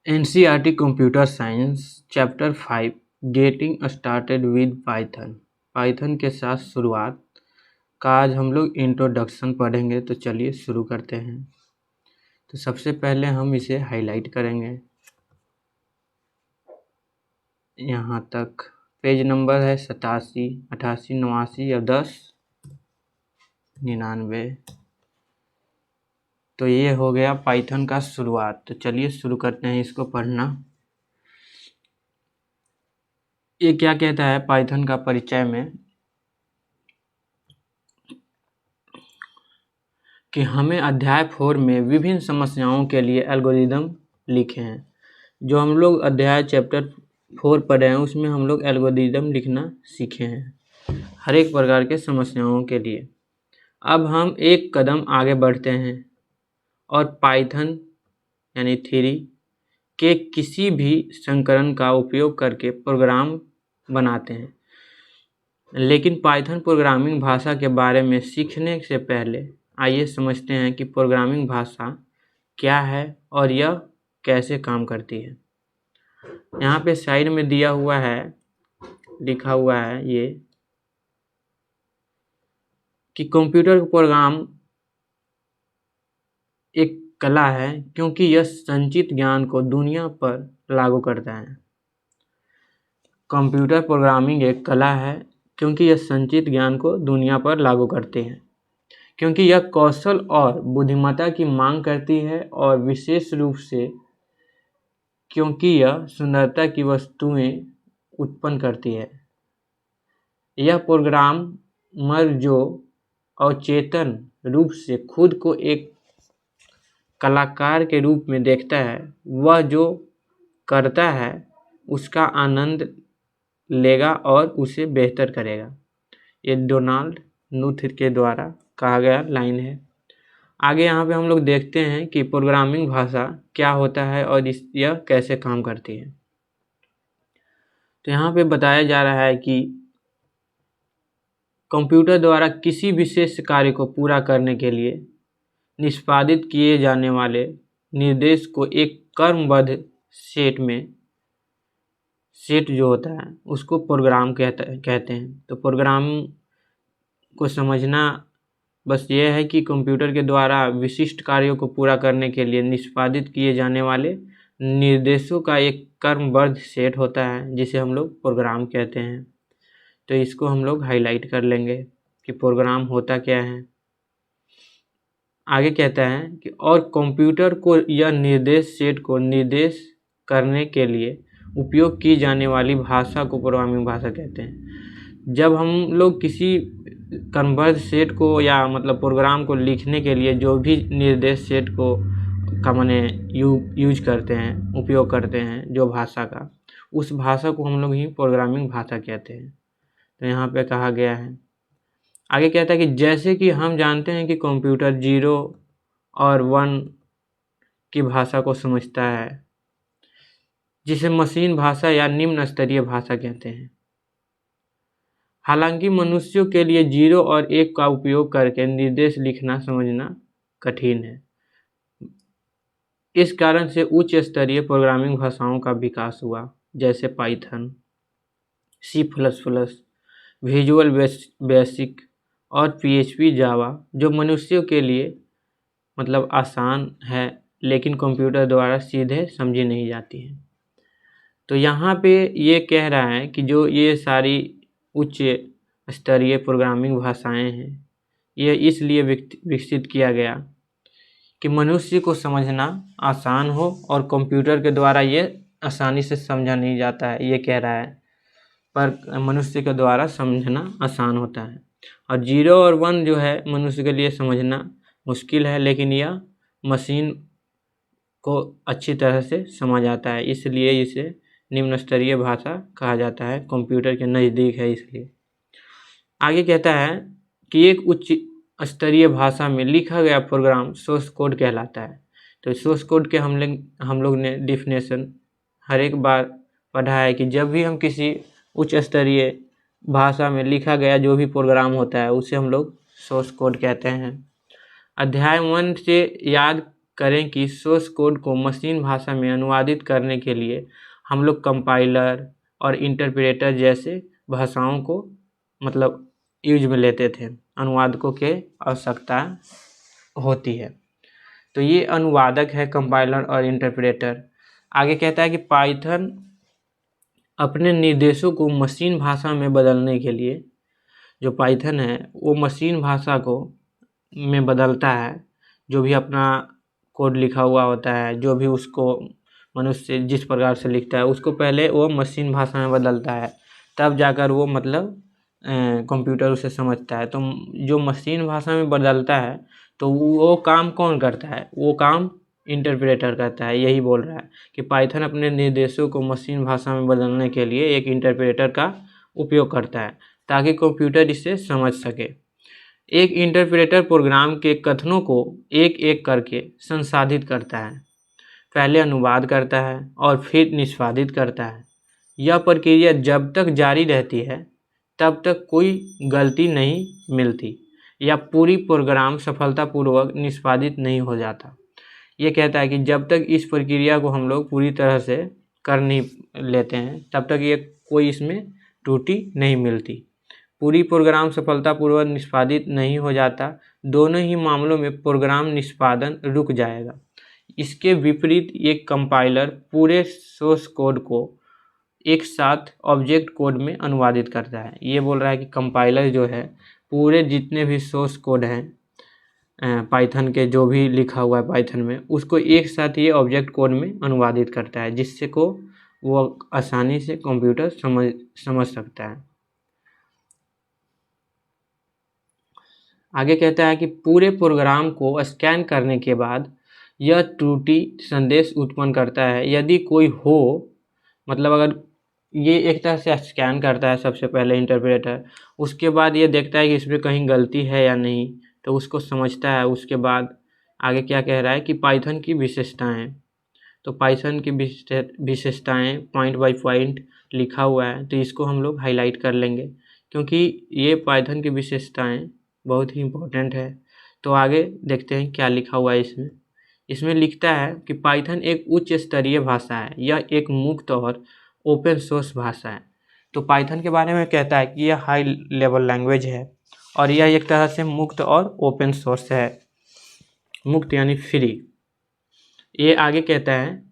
NCERT computer science chapter 5 getting started with Python. Python के साथ शुरुआत का आज हम लोग इंट्रोडक्शन पढ़ेंगे। तो चलिए शुरू करते हैं। तो सबसे पहले हम इसे हाईलाइट करेंगे। यहाँ तक पेज नंबर है 87, 88, 89 या 10, 99। तो ये हो गया पाइथन का शुरुआत। तो चलिए शुरू करते हैं इसको पढ़ना। ये क्या कहता है पाइथन का परिचय में कि हमें अध्याय 4 में विभिन्न समस्याओं के लिए एल्गोरिदम लिखे हैं। जो हम लोग अध्याय चैप्टर 4 पढ़े हैं उसमें हम लोग एल्गोरिदम लिखना सीखे हैं हर एक प्रकार के समस्याओं के लिए। अब हम एक कदम आगे बढ़ते हैं और पाइथन यानी थ्योरी के किसी भी संस्करण का उपयोग करके प्रोग्राम बनाते हैं। लेकिन पाइथन प्रोग्रामिंग भाषा के बारे में सीखने से पहले आइए समझते हैं कि प्रोग्रामिंग भाषा क्या है और यह कैसे काम करती है। यहाँ पे साइड में दिया हुआ है, लिखा हुआ है ये कि कंप्यूटर प्रोग्राम एक कला है क्योंकि यह संचित ज्ञान को दुनिया पर लागू करता है। कंप्यूटर प्रोग्रामिंग एक कला है क्योंकि यह संचित ज्ञान को दुनिया पर लागू करते हैं, क्योंकि यह कौशल और बुद्धिमत्ता की मांग करती है और विशेष रूप से क्योंकि यह सुंदरता की वस्तुएं उत्पन्न करती है। यह प्रोग्रामर जो अवचेतन रूप से खुद को एक कलाकार के रूप में देखता है, वह जो करता है उसका आनंद लेगा और उसे बेहतर करेगा। ये डोनाल्ड नूथ के द्वारा कहा गया लाइन है। आगे यहाँ पे हम लोग देखते हैं कि प्रोग्रामिंग भाषा क्या होता है और यह कैसे काम करती है। तो यहाँ पे बताया जा रहा है कि कंप्यूटर द्वारा किसी विशेष कार्य को पूरा करने के लिए निष्पादित किए जाने वाले निर्देश को एक क्रमबद्ध सेट जो होता है उसको प्रोग्राम कहते हैं। तो प्रोग्राम को समझना बस ये है कि कंप्यूटर के द्वारा विशिष्ट कार्यों को पूरा करने के लिए निष्पादित किए जाने वाले निर्देशों का एक क्रमबद्ध सेट होता है जिसे हम लोग प्रोग्राम कहते हैं। तो इसको हम लोग हाईलाइट कर लेंगे कि प्रोग्राम होता क्या है। आगे कहता है कि और कंप्यूटर को यह निर्देश सेट को निर्देश करने के लिए उपयोग की जाने वाली भाषा को प्रोग्रामिंग भाषा कहते हैं। जब हम लोग किसी क्रमबद्ध सेट को या मतलब प्रोग्राम को लिखने के लिए जो भी निर्देश सेट को का माने यूज करते हैं, उपयोग करते हैं जो भाषा का, उस भाषा को हम लोग ही प्रोग्रामिंग भाषा कहते हैं। तो यहाँ पे कहा गया है। आगे कहता है कि जैसे कि हम जानते हैं कि कंप्यूटर 0 और 1 की भाषा को समझता है, जिसे मशीन भाषा या निम्न स्तरीय भाषा कहते हैं। हालांकि मनुष्यों के लिए 0 और 1 का उपयोग करके निर्देश लिखना समझना कठिन है। इस कारण से उच्च स्तरीय प्रोग्रामिंग भाषाओं का विकास हुआ, जैसे पाइथन, C++, विजुअल बेसिक और PHP जावा, जो मनुष्यों के लिए मतलब आसान है लेकिन कंप्यूटर द्वारा सीधे समझी नहीं जाती है। तो यहाँ पे ये कह रहा है कि जो ये सारी उच्च स्तरीय प्रोग्रामिंग भाषाएं हैं, ये इसलिए विकसित किया गया कि मनुष्य को समझना आसान हो और कंप्यूटर के द्वारा ये आसानी से समझा नहीं जाता है, ये कह रहा है, पर मनुष्य के द्वारा समझना आसान होता है। और 0 और 1 जो है मनुष्य के लिए समझना मुश्किल है, लेकिन यह मशीन को अच्छी तरह से समझ आता है, इसलिए इसे निम्न स्तरीय भाषा कहा जाता है, कंप्यूटर के नज़दीक है इसलिए। आगे कहता है कि एक उच्च स्तरीय भाषा में लिखा गया प्रोग्राम सोर्स कोड कहलाता है। तो सोर्स कोड के हम लोग ने डिफिनेशन हर एक बार पढ़ा है कि जब भी हम किसी उच्च स्तरीय भाषा में लिखा गया जो भी प्रोग्राम होता है उसे हम लोग सोर्स कोड कहते हैं। अध्याय 1 से याद करें कि सोर्स कोड को मशीन भाषा में अनुवादित करने के लिए हम लोग कंपाइलर और इंटरप्रेटर जैसे भाषाओं को मतलब यूज में लेते थे, अनुवादकों के आवश्यकता होती है। तो ये अनुवादक है कंपाइलर और इंटरप्रेटर। आगे कहता है कि पाइथन अपने निर्देशों को मशीन भाषा में बदलने के लिए, जो पाइथन है वो मशीन भाषा को में बदलता है। जो भी अपना कोड लिखा हुआ होता है, जो भी उसको मनुष्य जिस प्रकार से लिखता है उसको पहले वो मशीन भाषा में बदलता है, तब जाकर वो मतलब कंप्यूटर उसे समझता है। तो जो मशीन भाषा में बदलता है तो वो काम कौन करता है? वो काम इंटरप्रेटर करता है। यही बोल रहा है कि पाइथन अपने निर्देशों को मशीन भाषा में बदलने के लिए एक इंटरप्रेटर का उपयोग करता है ताकि कंप्यूटर इसे समझ सके। एक इंटरप्रेटर प्रोग्राम के कथनों को एक एक करके संसाधित करता है, पहले अनुवाद करता है और फिर निष्पादित करता है। यह प्रक्रिया जब तक जारी रहती है तब तक कोई गलती नहीं मिलती या पूरी प्रोग्राम सफलतापूर्वक निष्पादित नहीं हो जाता। ये कहता है कि जब तक इस प्रक्रिया को हम लोग पूरी तरह से कर नहीं लेते हैं तब तक ये कोई इसमें त्रुटि नहीं मिलती, पूरी प्रोग्राम सफलतापूर्वक निष्पादित नहीं हो जाता। दोनों ही मामलों में प्रोग्राम निष्पादन रुक जाएगा। इसके विपरीत एक कंपाइलर पूरे सोर्स कोड को एक साथ ऑब्जेक्ट कोड में अनुवादित करता है। ये बोल रहा है कि कंपाइलर जो है पूरे जितने भी सोर्स कोड हैं पाइथन के, जो भी लिखा हुआ है पाइथन में, उसको एक साथ ये ऑब्जेक्ट कोड में अनुवादित करता है, जिससे को वो आसानी से कंप्यूटर समझ सकता है। आगे कहता है कि पूरे प्रोग्राम को स्कैन करने के बाद यह त्रुटि संदेश उत्पन्न करता है यदि कोई हो। मतलब अगर ये एक तरह से स्कैन करता है सबसे पहले इंटरप्रेटर, उसके बाद ये देखता है कि इसमें कहीं गलती है या नहीं, तो उसको समझता है। उसके बाद आगे क्या कह रहा है कि पाइथन की विशेषताएं, तो पाइथन की विशेषताएं पॉइंट बाय पॉइंट लिखा हुआ है, तो इसको हम लोग हाईलाइट कर लेंगे क्योंकि ये पाइथन की विशेषताएं बहुत ही इम्पोर्टेंट है। तो आगे देखते हैं क्या लिखा हुआ है इसमें। इसमें लिखता है कि पाइथन एक उच्च स्तरीय भाषा है, यह एक मुक्त और ओपन सोर्स भाषा है। तो पाइथन के बारे में कहता है कि यह हाई लेवल लैंग्वेज है और यह एक तरह से मुक्त और ओपन सोर्स है। मुक्त यानी फ्री। ये आगे कहता है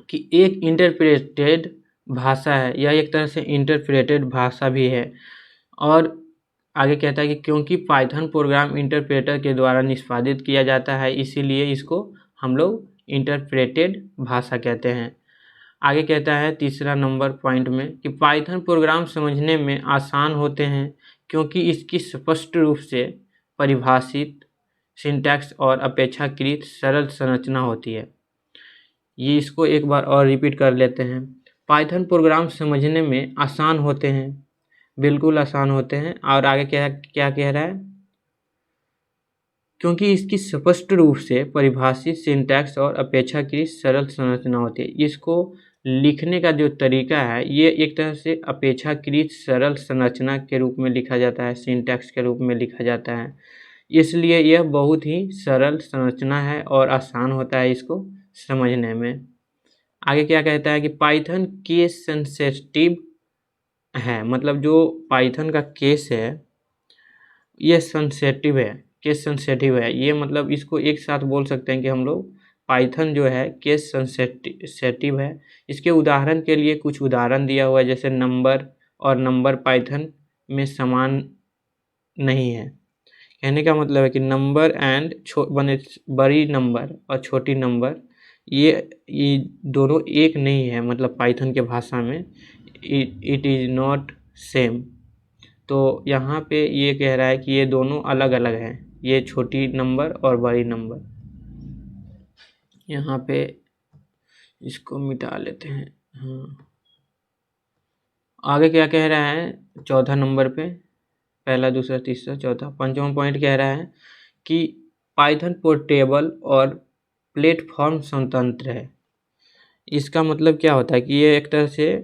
कि एक इंटरप्रेटेड भाषा है, यह एक तरह से इंटरप्रेटेड भाषा भी है। और आगे कहता है कि क्योंकि पाइथन प्रोग्राम इंटरप्रेटर के द्वारा निष्पादित किया जाता है इसीलिए इसको हम लोग इंटरप्रेटेड भाषा कहते हैं। आगे कहता है तीसरा नंबर पॉइंट में कि पाइथन प्रोग्राम समझने में आसान होते हैं क्योंकि इसकी स्पष्ट रूप से परिभाषित सिंटैक्स और अपेक्षाकृत सरल संरचना होती है। ये इसको एक बार और रिपीट कर लेते हैं। पाइथन प्रोग्राम समझने में आसान होते हैं, बिल्कुल आसान होते हैं। और आगे क्या कह रहा है? क्योंकि इसकी स्पष्ट रूप से परिभाषित सिंटैक्स और अपेक्षाकृत सरल संरचना होती है। इसको लिखने का जो तरीका है ये एक तरह से अपेक्षाकृत सरल संरचना के रूप में लिखा जाता है, सिंटैक्स के रूप में लिखा जाता है, इसलिए यह बहुत ही सरल संरचना है और आसान होता है इसको समझने में। आगे क्या कहता है कि पाइथन केस सेंसिटिव है, मतलब जो पाइथन का केस है ये सेंसिटिव है, केस सेंसिटिव है। ये मतलब इसको एक साथ बोल सकते हैं कि हम लोग पाइथन जो है केस सेंसिटिव है। इसके उदाहरण के लिए कुछ उदाहरण दिया हुआ है, जैसे नंबर और नंबर पाइथन में समान नहीं है। कहने का मतलब है कि नंबर एंड बड़ी नंबर और छोटी नंबर ये दोनों एक नहीं है, मतलब पाइथन के भाषा में इट इज़ नॉट सेम। तो यहाँ पे ये कह रहा है कि ये दोनों अलग अलग हैं, ये छोटी नंबर और बड़ी नंबर। यहाँ पे इसको मिटा लेते हैं। हाँ, आगे क्या कह रहा है चौथा नंबर पे, पहला दूसरा तीसरा चौथा पंचवां पॉइंट कह रहा है कि पाइथन पोर्टेबल और प्लेटफॉर्म स्वतंत्र है। इसका मतलब क्या होता है कि ये एक तरह से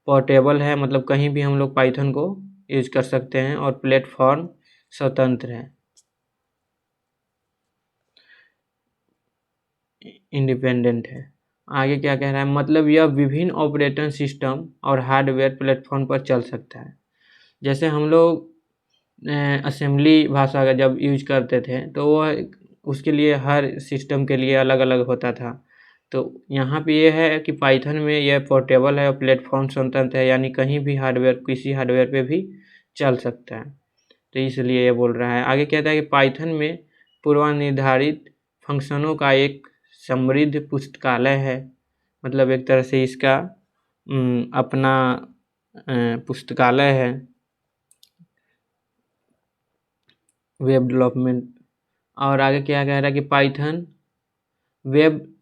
पोर्टेबल है, मतलब कहीं भी हम लोग पाइथन को यूज कर सकते हैं, और प्लेटफॉर्म स्वतंत्र है। इंडिपेंडेंट है। आगे क्या कह रहा है, मतलब यह विभिन्न ऑपरेटिंग सिस्टम और हार्डवेयर प्लेटफॉर्म पर चल सकता है। जैसे हम लोग असेंबली भाषा का जब यूज करते थे तो वह उसके लिए हर सिस्टम के लिए अलग अलग होता था। तो यहाँ पे ये है कि पाइथन में यह पोर्टेबल है और प्लेटफॉर्म स्वतंत्र है, यानी कहीं भी हार्डवेयर किसी हार्डवेयर पे भी चल सकता है। तो इसलिए ये बोल रहा है। आगे कहता है कि पाइथन में पूर्वनिर्धारित फंक्शनों का एक समृद्ध पुस्तकालय है। मतलब एक तरह से इसका अपना पुस्तकालय है वेब डेवलपमेंट। और आगे क्या कह रहा है कि पाइथन वेब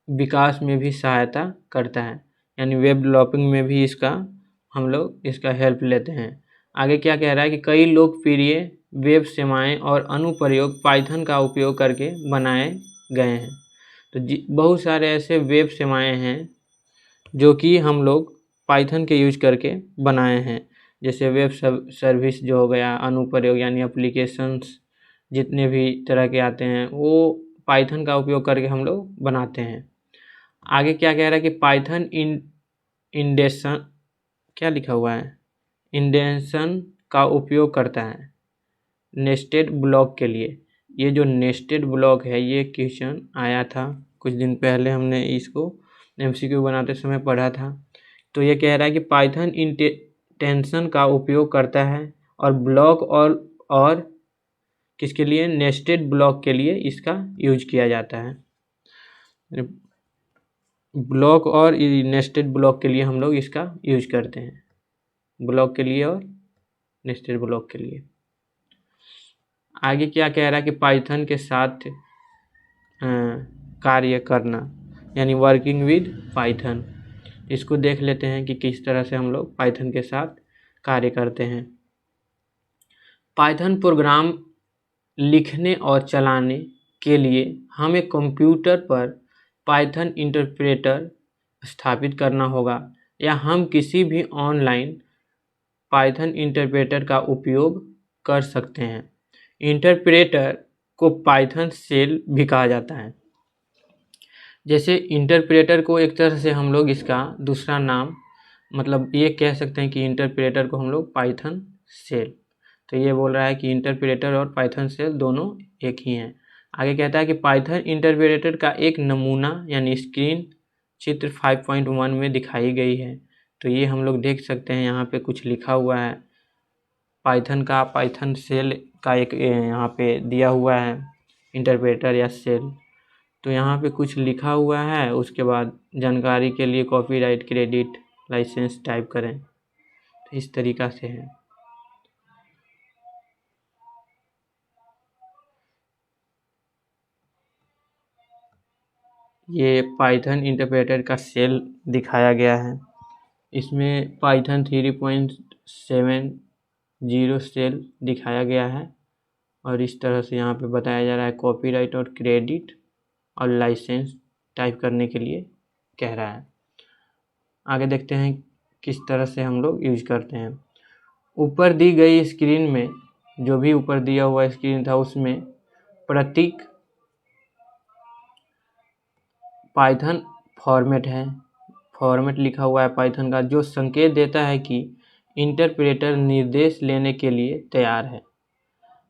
विकास में भी सहायता करता है, यानी वेब डेवलपिंग में भी इसका हम लोग इसका हेल्प लेते हैं। आगे क्या कह रहा है कि कई लोकप्रिय वेब सेवाएं और अनुप्रयोग पाइथन का उपयोग करके बनाए गए हैं। तो बहुत सारे ऐसे वेब सेवाएं हैं जो कि हम लोग पाइथन के यूज करके बनाए हैं। जैसे वेब सर्विस जो हो गया, अनुप्रयोग यानी एप्लीकेशंस जितने भी तरह के आते हैं वो पाइथन का उपयोग करके हम लोग बनाते हैं। आगे क्या कह रहा है कि पाइथन इंडेंशन, क्या लिखा हुआ है, इंडेंशन का उपयोग करता है नेस्टेड ब्लॉक के लिए। ये जो नेस्टेड ब्लॉक है ये क्वेश्चन आया था कुछ दिन पहले, हमने इसको MCQ बनाते समय पढ़ा था। तो ये कह रहा है कि पाइथन इंटेंशन का उपयोग करता है और ब्लॉक और किसके लिए, नेस्टेड ब्लॉक के लिए इसका यूज किया जाता है। ब्लॉक और नेस्टेड ब्लॉक के लिए हम लोग इसका यूज करते हैं, ब्लॉक के लिए और नेस्टेड ब्लॉक के लिए। आगे क्या कह रहा है कि पाइथन के साथ कार्य करना, यानी वर्किंग विद पाइथन। इसको देख लेते हैं कि किस तरह से हम लोग पाइथन के साथ कार्य करते हैं। पाइथन प्रोग्राम लिखने और चलाने के लिए हमें कंप्यूटर पर पाइथन इंटरप्रेटर स्थापित करना होगा, या हम किसी भी ऑनलाइन पाइथन इंटरप्रेटर का उपयोग कर सकते हैं। इंटरप्रेटर को पाइथन शेल भी कहा जाता है। जैसे इंटरप्रेटर को एक तरह से हम लोग इसका दूसरा नाम, मतलब ये कह सकते हैं कि इंटरप्रेटर को हम लोग पाइथन शेल। तो ये बोल रहा है कि इंटरप्रेटर और पाइथन शेल दोनों एक ही हैं। आगे कहता है कि पाइथन इंटरप्रेटर का एक नमूना यानी स्क्रीन चित्र 5.1 में दिखाई गई है। तो ये हम लोग देख सकते हैं, यहाँ पे कुछ लिखा हुआ है पाइथन का, पाइथन शेल का एक यहाँ पे दिया हुआ है इंटरप्रेटर या शेल। तो यहाँ पे कुछ लिखा हुआ है, उसके बाद जानकारी के लिए कॉपीराइट क्रेडिट लाइसेंस टाइप करें। तो इस तरीक़ा से है। ये पाइथन इंटरप्रेटर का शेल दिखाया गया है। इसमें पाइथन 3.70 शेल दिखाया गया है और इस तरह से यहाँ पे बताया जा रहा है कॉपीराइट और क्रेडिट और लाइसेंस टाइप करने के लिए कह रहा है। आगे देखते हैं किस तरह से हम लोग यूज करते हैं। ऊपर दी गई स्क्रीन में, जो भी ऊपर दिया हुआ स्क्रीन था उसमें प्रतीक पाइथन फॉर्मेट है, फॉर्मेट लिखा हुआ है पाइथन का, जो संकेत देता है कि इंटरप्रेटर निर्देश लेने के लिए तैयार है।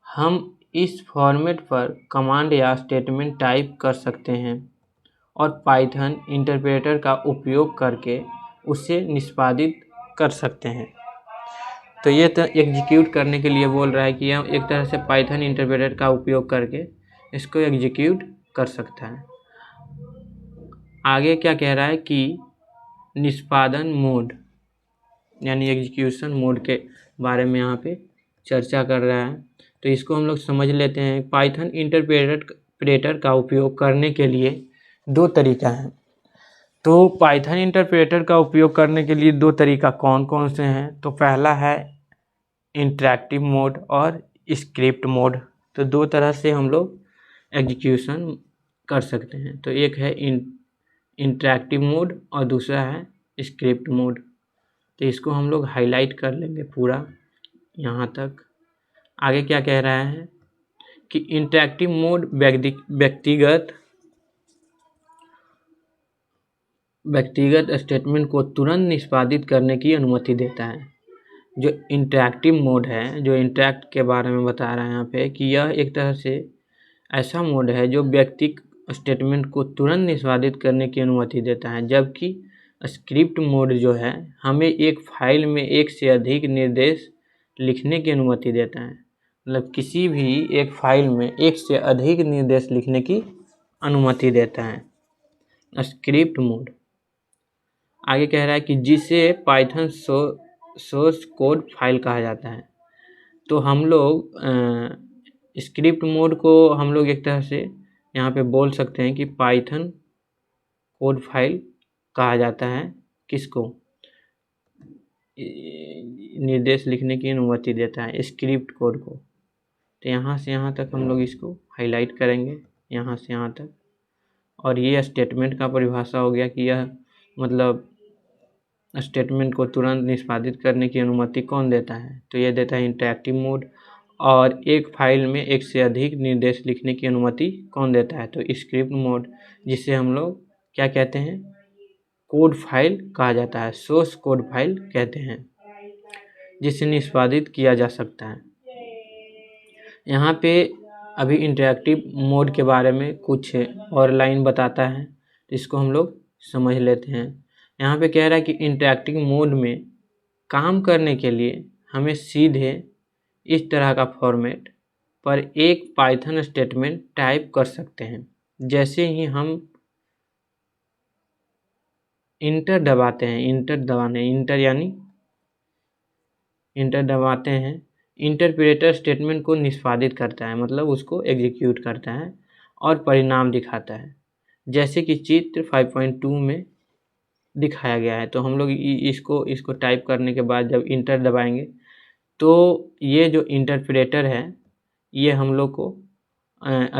हम इस फॉर्मेट पर कमांड या स्टेटमेंट टाइप कर सकते हैं और पाइथन इंटरप्रेटर का उपयोग करके उसे निष्पादित कर सकते हैं। तो ये तो एग्जीक्यूट करने के लिए बोल रहा है कि हम एक तरह से पाइथन इंटरप्रेटर का उपयोग करके इसको एग्जीक्यूट कर सकता है। आगे क्या कह रहा है कि निष्पादन मोड यानी एग्जीक्यूशन मोड के बारे में यहाँ पे चर्चा कर रहा है। तो इसको हम लोग समझ लेते हैं। पाइथन इंटरप्रेटर का उपयोग करने के लिए दो तरीका है। तो पाइथन इंटरप्रेटर का उपयोग करने के लिए दो तरीका कौन कौन से हैं? तो पहला है इंटरैक्टिव मोड और स्क्रिप्ट मोड। तो दो तरह से हम लोग एग्जीक्यूशन कर सकते हैं। तो एक है इंटरैक्टिव मोड और दूसरा है स्क्रिप्ट मोड। तो इसको हम लोग हाईलाइट कर लेंगे पूरा यहाँ तक। आगे क्या कह रहा है कि इंटरैक्टिव मोड व्यक्तिगत व्यक्तिगत स्टेटमेंट को तुरंत निष्पादित करने की अनुमति देता है। जो इंटरैक्टिव मोड है, जो इंटरैक्ट के बारे में बता रहा है यहाँ पे कि यह एक तरह से ऐसा मोड है जो व्यक्तिगत स्टेटमेंट को तुरंत निष्पादित करने की अनुमति देता है, जबकि स्क्रिप्ट मोड जो है हमें एक फाइल में एक से अधिक निर्देश लिखने की अनुमति देता है। मतलब किसी भी एक फाइल में एक से अधिक निर्देश लिखने की अनुमति देता है स्क्रिप्ट मोड। आगे कह रहा है कि जिसे पाइथन सोर्स कोड फाइल कहा जाता है। तो हम लोग स्क्रिप्ट मोड को हम लोग एक तरह से यहाँ पे बोल सकते हैं कि पाइथन कोड फाइल कहा जाता है। किसको? निर्देश लिखने की अनुमति देता है स्क्रिप्ट कोड को। तो यहाँ से यहाँ तक हम लोग इसको हाईलाइट करेंगे, यहाँ से यहाँ तक। और ये स्टेटमेंट का परिभाषा हो गया कि यह मतलब स्टेटमेंट को तुरंत निष्पादित करने की अनुमति कौन देता है? तो ये देता है इंटरैक्टिव मोड। और एक फाइल में एक से अधिक निर्देश लिखने की अनुमति कौन देता है? तो स्क्रिप्ट मोड, जिसे हम लोग क्या कहते हैं? कोड फाइल कहा जाता है, सोर्स कोड फाइल कहते हैं, जिसे निष्पादित किया जा सकता है। यहाँ पे अभी इंटरैक्टिव मोड के बारे में कुछ और लाइन बताता है, इसको हम लोग समझ लेते हैं। यहाँ पे कह रहा है कि इंटरैक्टिव मोड में काम करने के लिए हमें सीधे इस तरह का फॉर्मेट पर एक पाइथन स्टेटमेंट टाइप कर सकते हैं। जैसे ही हम इंटर दबाते हैं, इंटर दबाते हैं, इंटरप्रेटर स्टेटमेंट को निष्पादित करता है, मतलब उसको एग्जीक्यूट करता है और परिणाम दिखाता है, जैसे कि चित्र 5.2 में दिखाया गया है। तो हम लोग इसको टाइप करने के बाद जब इंटर दबाएंगे तो ये जो इंटरप्रेटर है ये हम लोग को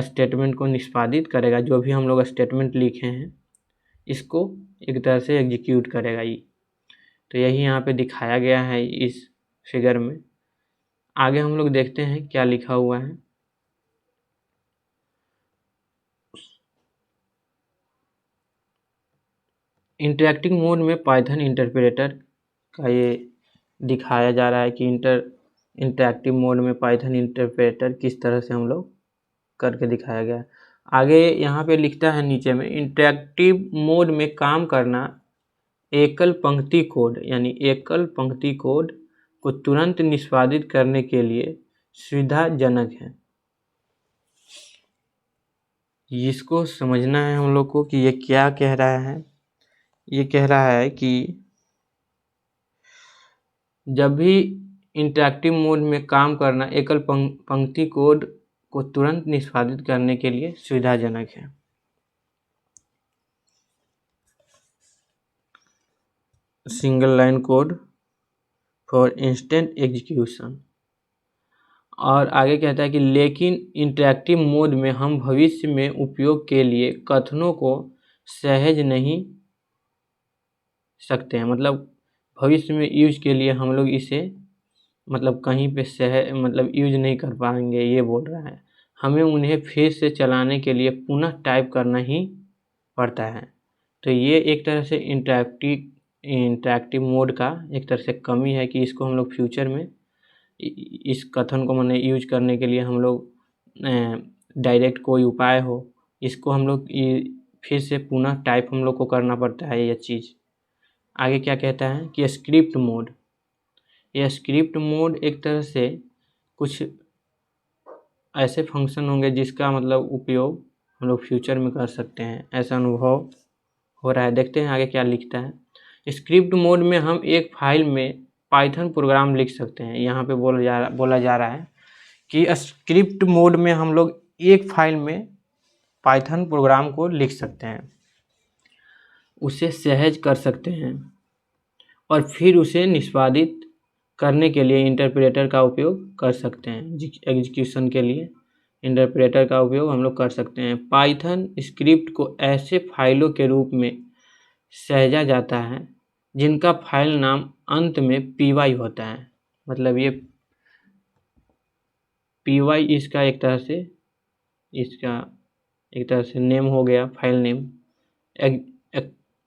स्टेटमेंट को निष्पादित करेगा। जो भी हम लोग स्टेटमेंट लिखे हैं इसको एक तरह से एग्जीक्यूट करेगा ये। तो यही यहाँ पे दिखाया गया है इस फिगर में। आगे हम लोग देखते हैं क्या लिखा हुआ है। इंटरैक्टिव मोड में पाइथन इंटरप्रेटर का ये दिखाया जा रहा है कि इंटरैक्टिव मोड में पाइथन इंटरप्रेटर किस तरह से हम लोग करके दिखाया गया है। आगे यहाँ पे लिखता है नीचे में, इंटरैक्टिव मोड में काम करना एकल पंक्ति कोड यानी एकल पंक्ति कोड को तुरंत निष्पादित करने के लिए सुविधाजनक है। इसको समझना है हम लोग को कि ये क्या कह रहा है। ये कह रहा है कि जब भी इंटरैक्टिव मोड में काम करना एकल पंक्ति कोड को तुरंत निष्पादित करने के लिए सुविधाजनक है। Single line code for instant execution. और आगे कहता है कि लेकिन इंटरैक्टिव मोड में हम भविष्य में उपयोग के लिए कथनों को सहज नहीं सकते हैं। मतलब भविष्य में यूज के लिए हम लोग इसे मतलब कहीं पे मतलब यूज नहीं कर पाएंगे, ये बोल रहा है। हमें उन्हें फिर से चलाने के लिए पुनः टाइप करना ही पड़ता है। तो ये एक तरह से इंटरैक्टिव मोड का एक तरह से कमी है कि इसको हम लोग फ्यूचर में इस कथन को मैंने यूज करने के लिए हम लोग डायरेक्ट कोई उपाय हो, इसको हम लोग फिर से पुनः टाइप हम लोग को करना पड़ता है यह चीज़। आगे क्या कहता है कि स्क्रिप्ट मोड। यह स्क्रिप्ट मोड एक तरह से कुछ ऐसे फंक्शन होंगे जिसका मतलब उपयोग हम लोग फ्यूचर में कर सकते हैं, ऐसा अनुभव हो रहा है। देखते हैं आगे क्या लिखता है। स्क्रिप्ट मोड में हम एक फाइल में पाइथन प्रोग्राम लिख सकते हैं। यहाँ पे बोला जा रहा है कि स्क्रिप्ट मोड में हम लोग एक फाइल में पाइथन प्रोग्राम को लिख सकते हैं, उसे सहज कर सकते हैं और फिर उसे निष्पादित करने के लिए इंटरप्रेटर का उपयोग कर सकते हैं। एग्जीक्यूशन के लिए इंटरप्रेटर का उपयोग हम लोग कर सकते हैं। पाइथन स्क्रिप्ट को ऐसे फाइलों के रूप में सहेजा जाता है जिनका फाइल नाम अंत में py होता है। मतलब ये py इसका एक तरह से नेम हो गया, फाइल नेम।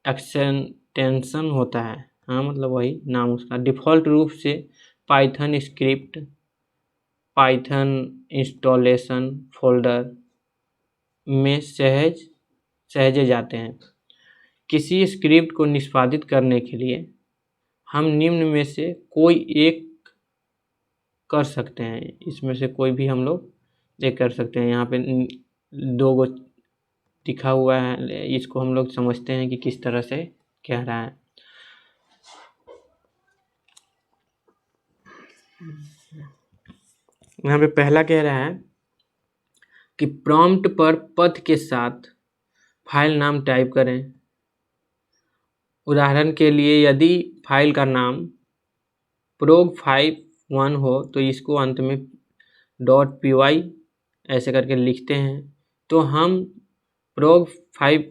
एक्सटेंशन होता है, हाँ मतलब वही नाम उसका। डिफ़ॉल्ट रूप से Python script Python installation folder में सहेजे जाते हैं। किसी स्क्रिप्ट को निष्पादित करने के लिए हम निम्न में से कोई एक कर सकते हैं, इसमें से कोई भी हम लोग एक कर सकते हैं। यहाँ पे 2 गो लिखा हुआ है, इसको हम लोग समझते हैं कि किस तरह से कह रहा है। यहाँ पे पहला कह रहा है कि प्रॉम्प्ट पर पथ के साथ फाइल नाम टाइप करें। उदाहरण के लिए यदि फाइल का नाम prog51 हो तो इसको अंत में .py ऐसे करके लिखते हैं। तो हम prog5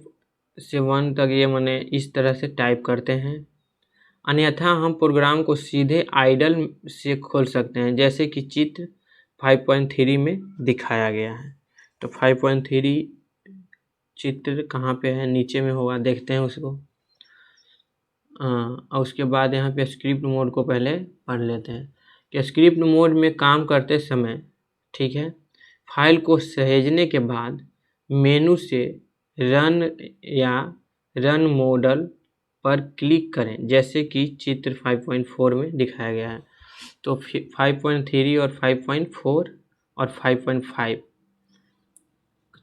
से 1 तक ये माने इस तरह से टाइप करते हैं। अन्यथा हम प्रोग्राम को सीधे आइडल से खोल सकते हैं, जैसे कि चित्र 5.3 में दिखाया गया है। तो 5.3 चित्र कहाँ पे है, नीचे में होगा, देखते हैं उसको। और उसके बाद यहाँ पे स्क्रिप्ट मोड को पहले पढ़ लेते हैं कि स्क्रिप्ट मोड में काम करते समय, ठीक है, फाइल को सहेजने के बाद मेनू से रन या रन मॉडल पर क्लिक करें, जैसे कि चित्र 5.4 में दिखाया गया है। तो 5.3 और 5.4 और 5.5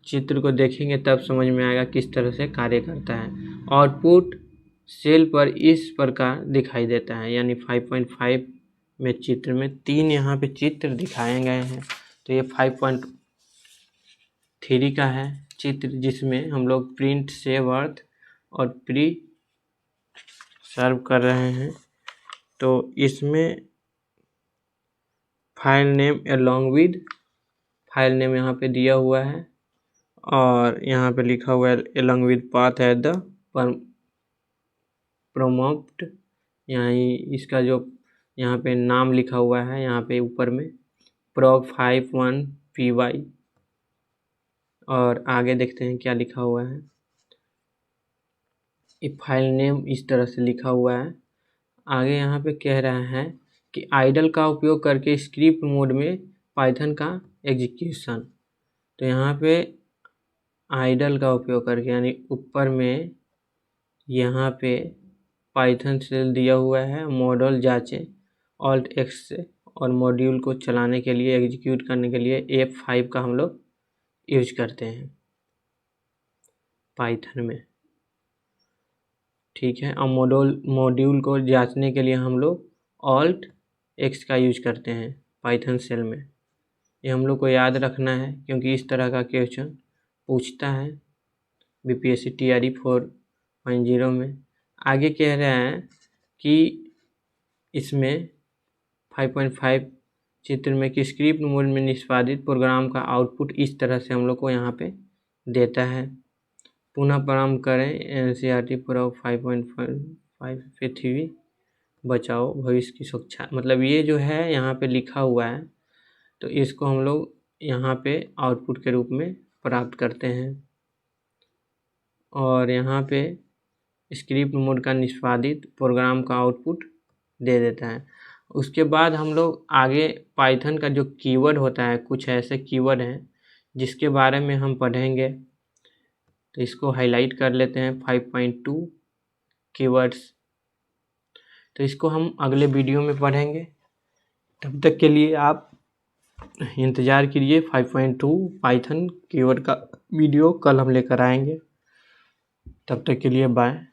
चित्र को देखेंगे तब समझ में आएगा किस तरह से कार्य करता है। आउटपुट सेल पर इस प्रकार दिखाई देता है, यानी 5.5 में चित्र में 3 यहाँ पे चित्र दिखाए गए हैं। तो ये 5.3 का है चित्र, जिसमें हम लोग प्रिंट सेव अर्थ और प्री सर्व कर रहे हैं। तो इसमें file name along with file name यहाँ पे दिया हुआ है और यहाँ पे लिखा हुआ है along with path at the prompt. यहाँ इसका जो यहाँ पे नाम लिखा हुआ है, यहाँ पे ऊपर में prog51 py, और आगे देखते हैं क्या लिखा हुआ है। ये फाइल नेम इस तरह से लिखा हुआ है। आगे यहाँ पे कह रहा है कि आइडल का उपयोग करके स्क्रिप्ट मोड में पाइथन का एग्जीक्यूशन। तो यहाँ पे आइडल का उपयोग करके, यानी ऊपर में यहाँ पे पाइथन सेल दिया हुआ है, मॉडल जांचें Alt X से, और मॉड्यूल को चलाने के लिए एग्जीक्यूट करने के लिए F5 का हम लोग यूज करते हैं पाइथन में, ठीक है। और मॉड्यूल को जांचने के लिए हम लोग Alt X का यूज करते हैं पाइथन सेल में। ये हम लोग को याद रखना है क्योंकि इस तरह का क्वेश्चन पूछता है BPSC TRE 4.0 में। आगे कह रहे हैं कि इसमें 5.5 चित्र में कि स्क्रिप्ट मोड में निष्पादित प्रोग्राम का आउटपुट इस तरह से हम लोग को यहाँ पे देता है। पुनः प्रारंभ करें NCERT prog 5.5 पृथ्वी बचाओ भविष्य की सुरक्षा। मतलब ये जो है यहाँ पे लिखा हुआ है, तो इसको हम लोग यहाँ पे आउटपुट के रूप में प्राप्त करते हैं। और यहाँ पे स्क्रिप्ट मोड का निष्पादित प्रोग्राम का आउटपुट दे देता है। उसके बाद हम लोग आगे पाइथन का जो कीवर्ड होता है, कुछ ऐसे कीवर्ड हैं जिसके बारे में हम पढ़ेंगे। तो इसको हाईलाइट कर लेते हैं 5.2 कीवर्ड्स। तो इसको हम अगले वीडियो में पढ़ेंगे। तब तक के लिए आप इंतज़ार कीजिए, 5.2 पाइथन कीवर्ड का वीडियो कल हम लेकर आएंगे। तब तक के लिए बाय।